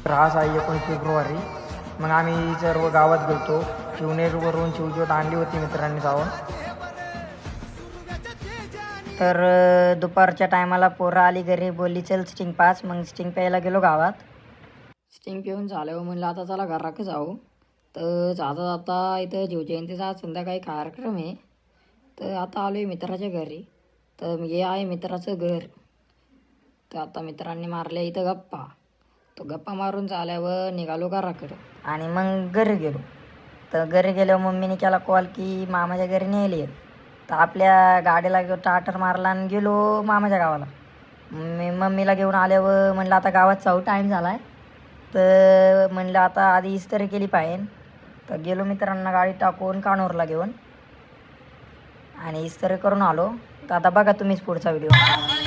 आज आहे 19 फेब्रुवारी. मग आम्ही सर्व गावात गेलतो. शिवनेरवरून शिवज्योत आणली होती मित्रांनी जाऊन. तर दुपारच्या टायमाला पोरं आली घरी, बोलली चल स्टिंग पाच. मग स्टिंग प्यायला गेलो गावात. स्टिंग पिऊन झाल्यावर म्हणलं आता चला घराकडे जाऊ. तर जाता जाता इथं शिवजयंतीचा आज संध्याकाळी कार्यक्रम आहे. तर आता आलो आहे मित्राच्या घरी. तर हे आहे मित्राचं घर. तर आता मित्रांनी मारल्या इथं गप्पा. तो गप्पा मारून झाल्यावर निघालो घराकडं आणि मग घरी गेलो. तर घरी गेल्यावर मम्मीने केला कॉल की मामाच्या घरी नेली. तर आपल्या गाडीला टाटर मारला आणि गेलो मामाच्या गावाला. मम्मीला घेऊन आल्यावर म्हणलं आता गावात जाऊ, टाईम झाला आहे. तर म्हणलं आता आधी इस्त्री केली पाहिजे. तर गेलो मित्रांना गाडी टाकून कानोरला घेऊन आणि इस्त्री करून आलो. तर आता बघा तुम्हीच पुढचा व्हिडिओ.